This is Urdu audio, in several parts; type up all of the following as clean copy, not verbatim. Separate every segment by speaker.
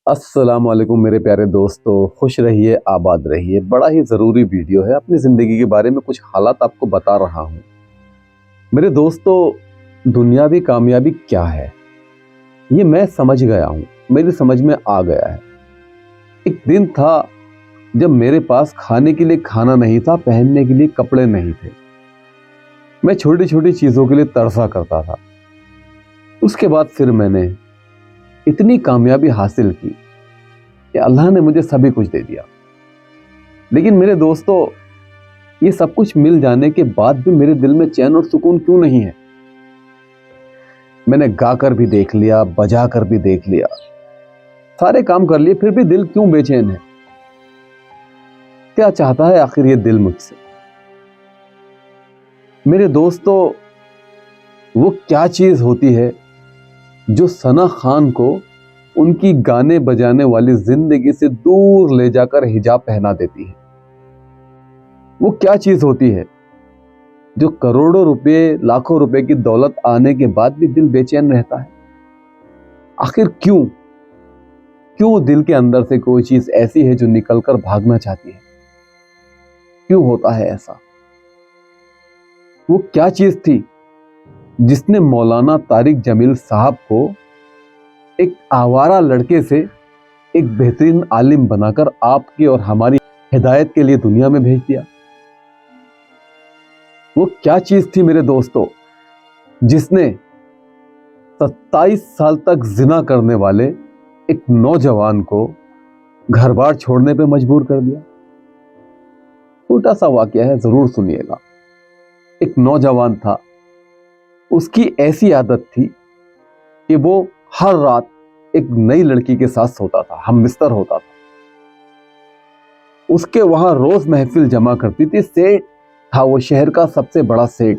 Speaker 1: السلام علیکم میرے پیارے دوستو، خوش رہیے، آباد رہیے۔ بڑا ہی ضروری ویڈیو ہے، اپنی زندگی کے بارے میں کچھ حالات آپ کو بتا رہا ہوں۔ میرے دوستو، دنیاوی کامیابی کیا ہے یہ میں سمجھ گیا ہوں، میری سمجھ میں آ گیا ہے۔ ایک دن تھا جب میرے پاس کھانے کے لیے کھانا نہیں تھا، پہننے کے لیے کپڑے نہیں تھے۔ میں چھوٹی چھوٹی چیزوں کے لیے ترسا کرتا تھا۔ اس کے بعد پھر میں نے اتنی کامیابی حاصل کی کہ اللہ نے مجھے سبھی کچھ دے دیا۔ لیکن میرے دوستو، یہ سب کچھ مل جانے کے بعد بھی میرے دل میں چین اور سکون کیوں نہیں ہے؟ میں نے گا کر بھی دیکھ لیا، بجا کر بھی دیکھ لیا، سارے کام کر لیے، پھر بھی دل کیوں بے چین ہے؟ کیا چاہتا ہے آخر یہ دل مجھ سے؟ میرے دوستو، وہ کیا چیز ہوتی ہے جو ثنا خان کو ان کی گانے بجانے والی زندگی سے دور لے جا کر حجاب پہنا دیتی ہے؟ وہ کیا چیز ہوتی ہے جو کروڑوں روپے، لاکھوں روپے کی دولت آنے کے بعد بھی دل بے چین رہتا ہے؟ آخر کیوں دل کے اندر سے کوئی چیز ایسی ہے جو نکل کر بھاگنا چاہتی ہے؟ کیوں ہوتا ہے ایسا؟ وہ کیا چیز تھی جس نے مولانا طارق جمیل صاحب کو ایک آوارہ لڑکے سے ایک بہترین عالم بنا کر آپ کی اور ہماری ہدایت کے لیے دنیا میں بھیج دیا؟ وہ کیا چیز تھی میرے دوستو جس نے 27 سال تک زنا کرنے والے ایک نوجوان کو گھر بار چھوڑنے پہ مجبور کر دیا؟ چھوٹا سا واقعہ ہے، ضرور سنیے گا۔ ایک نوجوان تھا، اس کی ایسی عادت تھی کہ وہ ہر رات ایک نئی لڑکی کے ساتھ سوتا تھا، ہم بستر ہوتا تھا۔ اس کے وہاں روز محفل جمع کرتی تھی، سیٹ تھا وہ، شہر کا سب سے بڑا سیٹ،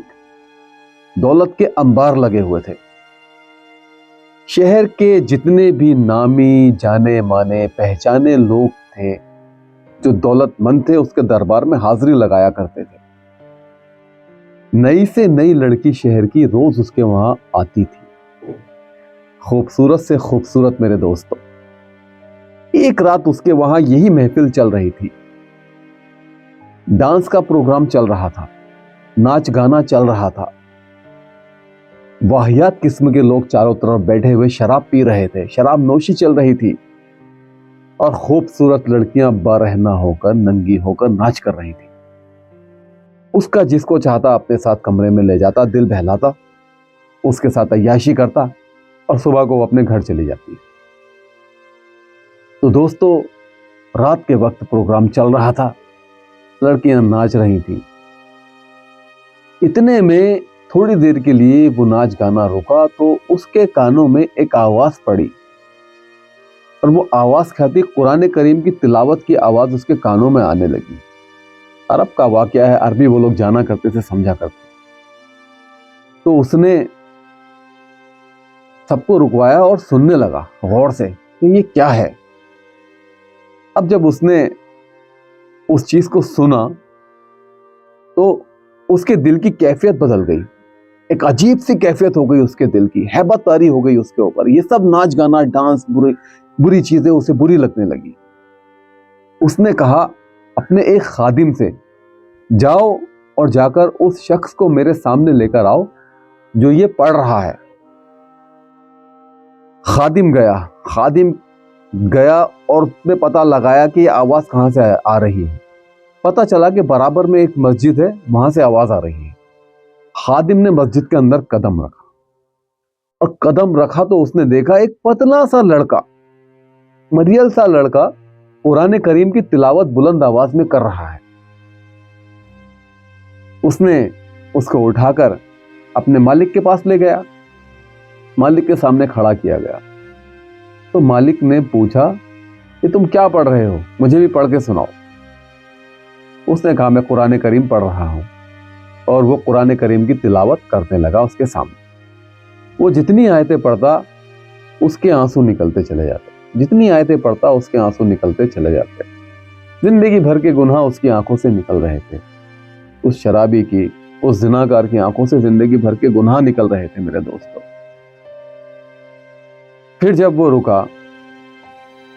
Speaker 1: دولت کے انبار لگے ہوئے تھے۔ شہر کے جتنے بھی نامی جانے مانے پہچانے لوگ تھے جو دولت مند تھے، اس کے دربار میں حاضری لگایا کرتے تھے۔ نئی سے نئی لڑکی شہر کی روز اس کے وہاں آتی تھی، خوبصورت سے خوبصورت میرے دوستو۔ ایک رات اس کے وہاں یہی محفل چل رہی تھی، ڈانس کا پروگرام چل رہا تھا، ناچ گانا چل رہا تھا، واہیات قسم کے لوگ چاروں طرف بیٹھے ہوئے شراب پی رہے تھے، شراب نوشی چل رہی تھی، اور خوبصورت لڑکیاں برہنہ ہو کر، ننگی ہو کر ناچ کر رہی تھی۔ اس کا جس کو چاہتا اپنے ساتھ کمرے میں لے جاتا، دل بہلاتا، اس کے ساتھ عیاشی کرتا، اور صبح کو وہ اپنے گھر چلی جاتی۔ تو دوستو، رات کے وقت پروگرام چل رہا تھا، لڑکیاں ناچ رہی تھیں۔ اتنے میں تھوڑی دیر کے لیے وہ ناچ گانا رکا تو اس کے کانوں میں ایک آواز پڑی، اور وہ آواز کہتی قرآن کریم کی تلاوت کی آواز اس کے کانوں میں آنے لگی۔ عرب کا واقعہ ہے، عربی وہ لوگ جانا کرتے تھے، سمجھا کرتے۔ تو اس نے سب کو رکوایا اور سننے لگا غور سے کہ یہ کیا ہے۔ اب جب اس نے اس چیز کو سنا تو اس کے دل کی کیفیت بدل گئی، ایک عجیب سی کیفیت ہو گئی اس کے دل کی، ہیبت طاری ہو گئی اس کے اوپر۔ یہ سب ناچ گانا، ڈانس، بری چیزیں اسے بری لگنے لگی۔ اس نے کہا اپنے ایک خادم سے، جاؤ اور جا کر اس شخص کو میرے سامنے لے کر آؤ جو یہ پڑھ رہا ہے۔ خادم گیا اور اس نے پتہ لگایا کہ یہ آواز کہاں سے آ رہی ہے۔ پتہ چلا کہ برابر میں ایک مسجد ہے، وہاں سے آواز آ رہی ہے۔ خادم نے مسجد کے اندر قدم رکھا، اور قدم رکھا تو اس نے دیکھا ایک پتلا سا لڑکا، مریل سا لڑکا قرآن کریم کی تلاوت بلند آواز میں کر رہا ہے۔ اس نے اس کو اٹھا کر اپنے مالک کے پاس لے گیا، مالک کے سامنے کھڑا کیا گیا۔ تو مالک نے پوچھا کہ تم کیا پڑھ رہے ہو، مجھے بھی پڑھ کے سناؤ۔ اس نے کہا میں قرآن کریم پڑھ رہا ہوں، اور وہ قرآن کریم کی تلاوت کرنے لگا اس کے سامنے۔ وہ جتنی آیتیں پڑھتا اس کے آنسو نکلتے چلے جاتے، جتنی آیتیں پڑھتا اس کے آنسو نکلتے چلے جاتے۔ زندگی بھر کے گناہ اس کی آنکھوں سے نکل رہے تھے، اس شرابی کی، اس زناکار کی آنکھوں سے زندگی بھر کے گناہ نکل رہے تھے میرے دوستوں۔ پھر جب وہ رکا